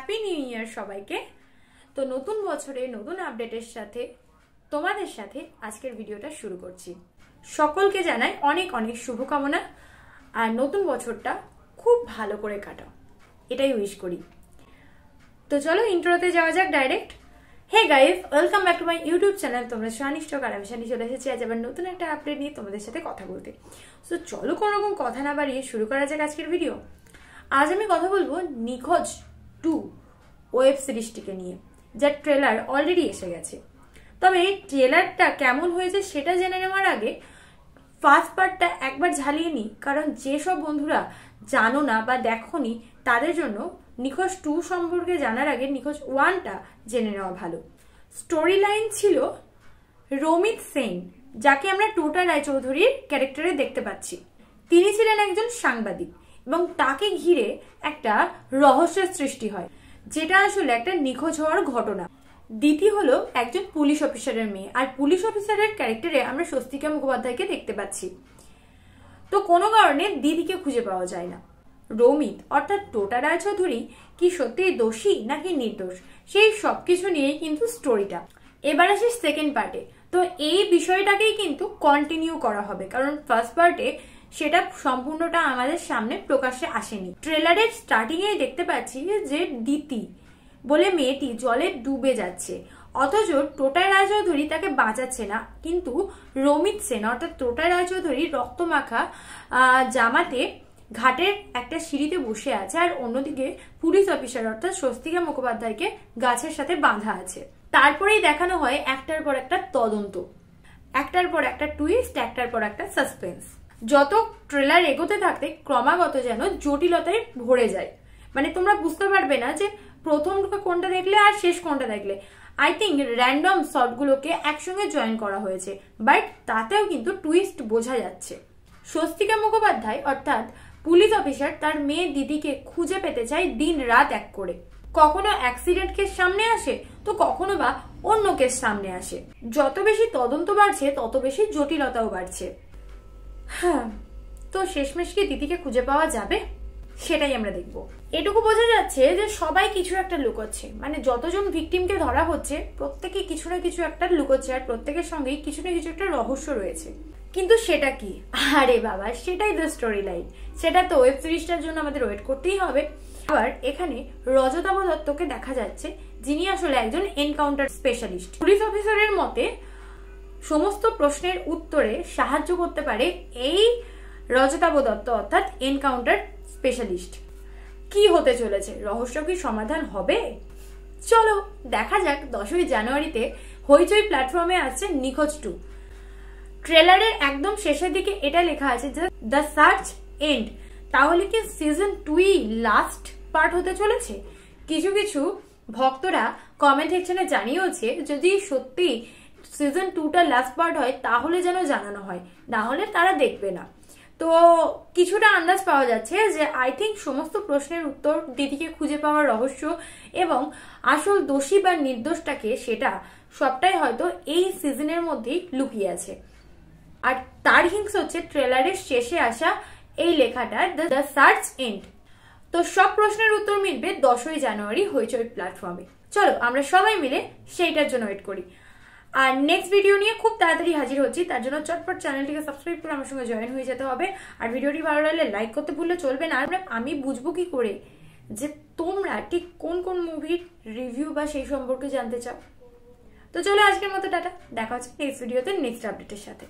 Happy new year সবাইকে। তো নতুন বছরে নতুন আপডেটের সাথে তোমাদের সাথে আজকের ভিডিওটা শুরু করছি। সকলকে জানাই অনেক অনেক শুভকামনা, আর নতুন বছরটা খুব ভালো করে কাটাও, এটাই উইশ করি। তো চলো ইন্ট্রোতে যাওয়া যাক direct. Hey guys, welcome back to my YouTube channel. তোমরা শানি স্টক আর আমি শানি চলে এসেছি আজ আবার নতুন একটা আপডেট নিয়ে তোমাদের সাথে কথা বলতে। তো চলো কোনো রকম কথা না বাড়িয়ে শুরু করা যাক আজকের ভিডিও। আজ আমি কথা বলবো নিখোঁজ 2 ওয়েব সিরিজটিকে নিয়ে, যার ট্রেলার অলরেডি এসে গেছে। তবে এই ট্রেলারটা কেমন হয়েছে সেটা জেনে নেওয়ার আগে ফার্স্ট পার্টটা একবার ঝালিয়ে নিই, কারণ যেসব বন্ধুরা জানো না বা দেখোনি তাদের জন্য নিখোঁজ 2 সম্পর্কে জানার আগে নিখোঁজ 1টা জেনে নেওয়া ভালো। স্টোরি লাইন ছিল রমিত সেন, যাকে আমরা টোটা রায়চৌধুরীর ক্যারেক্টারে দেখতে পাচ্ছি। তিনি ছিলেন একজন সাংবাদিক এবং তাকে ঘিরে একটা রহস্যের সৃষ্টি হয়, যেটা আসলে একটা নিখোঁজ হওয়ার ঘটনা। দিতি হলো একজন পুলিশ অফিসারের মেয়ে, আর পুলিশ অফিসারের ক্যারেক্টারে আমরা স্বস্তিকা মুখোপাধ্যায়কে দেখতে পাচ্ছি। তো কোনো কারণে দিদিকে খুঁজে পাওয়া যায় না। রমিত অর্থাৎ টোটা রায়চৌধুরী কি সত্যিই দোষী নাকি নির্দোষ, সেই সবকিছু নিয়েই কিন্তু স্টোরিটা। এবার আসি সেকেন্ড পার্টে। তো এই বিষয়টাকেই কিন্তু কন্টিনিউ করা হবে, কারণ ফার্স্ট পার্টে সেটা সম্পূর্ণটা আমাদের সামনে প্রকাশ্যে আসেনি। ট্রেলারের স্টার্টিং এ দেখতে পাচ্ছি যে দিতি বলে মেয়েটি জলে ডুবে যাচ্ছে, অথচ টোটাই রায়চৌধুরী তাকে বাঁচাচ্ছে না, কিন্তু রমিত সেন অর্থাৎ টোটাই রায়চৌধুরী রক্তমাখা জামাতে ঘাটের একটা সিঁড়িতে বসে আছে, আর অন্যদিকে পুলিশ অফিসার অর্থাৎ স্বস্তিকা মুখোপাধ্যায়কে গাছের সাথে বাঁধা আছে। তারপরেই দেখানো হয় একটার পর একটা তদন্ত, একটার পর একটা টুইস্ট, একটার পর একটা সাসপেন্স। যত ট্রেলার এগোতে থাকতে ক্রমাগত যেন জটিলতায় ভরে যায়, মানে তোমরা বুঝতে পারবে না যে প্রথম কোনটা দেখলে আর শেষ কোনটা দেখলে। আই থিঙ্ক র্যান্ডম শর্টগুলোকে একসঙ্গে জয়েন করা হয়েছে, বাট তাতেও কিন্তু টুইস্ট বোঝা যাচ্ছে। স্বস্তিকা মুখোপাধ্যায় অর্থাৎ পুলিশ অফিসার তার মেয়ে দিদিকে খুঁজে পেতে চায় দিন রাত এক করে। কখনো অ্যাক্সিডেন্ট কেস সামনে আসে, তো কখনো বা অন্য কেস সামনে আসে। যত বেশি তদন্ত বাড়ছে তত বেশি জটিলতাও বাড়ছে। হ্যাঁ, তো শেষমেশ কি দিদিকে খুঁজে পাওয়া যাবে, সেটাই আমরা দেখবো। এটুকু বোঝা যাচ্ছে যে সবাই কিছু একটা লুকোচ্ছে, মানে যতজন ভিকটিমকে ধরা হচ্ছে প্রত্যেকে কিছু না কিছু একটা লুকোচ্ছে, আর প্রত্যেকের সঙ্গেই কিছু না কিছু একটা রহস্য রয়েছে। কিন্তু সেটা কি? আরে বাবা, সেটাই তো স্টোরি লাইন, সেটা তো ওয়েব সিরিজটার জন্য আমাদের ওয়েট করতেই হবে। আবার এখানে রজতাভ দত্তকে দেখা যাচ্ছে, যিনি আসলে একজন এনকাউন্টার স্পেশালিস্ট। পুলিশ অফিসারের মতে সমস্ত প্রশ্নের উত্তরে সাহায্য করতে পারে এই রজতাভ দত্ত অর্থাৎ এনকাউন্টার স্পেশালিস্ট। কি হতে চলেছে, রহস্য কি সমাধান হবে? চলো দেখা যাক। 10ই জানুয়ারিতে হইচই প্ল্যাটফর্মে আসছে নিখোঁজ 2। ট্রেলারের একদম শেষের দিকে এটা লেখা আছে যে দ্য সার্চ এন্ড। তাহলে কি সিজন 2ই লাস্ট পার্ট হতে চলেছে? কিছু কিছু ভক্তরা কমেন্ট সেকশনে জানিয়েছে যদি সত্যি সিজন 2টা লাস্ট পার্ট হয় তাহলে যেন জানানো হয়, না হলে তারা দেখবে না। তো কিছুটা আন্দাজ পাওয়া যাচ্ছে যে আই থিঙ্ক সমস্ত প্রশ্নের উত্তর, দিদিকে খুঁজে পাওয়ার রহস্য এবং আসল দোষী বা নির্দোষটাকে, সেটা সবটাই হয়তো এই সিজনের মধ্যেই লুকিয়ে আছে। আর তার হিংস হচ্ছে ট্রেলারের শেষে আসা এই লেখাটা দ্য সার্চ এন্ড। তো সব প্রশ্নের উত্তর মিলবে 10ই জানুয়ারি হইচই প্ল্যাটফর্মে। চলো আমরা সবাই মিলে সেইটার জন্য ওয়েট করি। আর নেক্সট ভিডিও নিয়ে খুব তাড়াতাড়ি হাজির হচ্ছি, তার জন্য চটপট চ্যানেলটিকে সাবস্ক্রাইব করে আমার সঙ্গে জয়েন হয়ে যেতে হবে। আর ভিডিওটি ভালো লাগলে লাইক করতে ভুললে চলবে না। আমি বুঝবো কি করে যে তোমরা ঠিক কোন কোন মুভির রিভিউ বা সেই সম্পর্কে জানতে চাও। তো চলো আজকের মতো টাটা, দেখা হচ্ছে নেক্সট ভিডিওতে নেক্সট আপডেটের সাথে।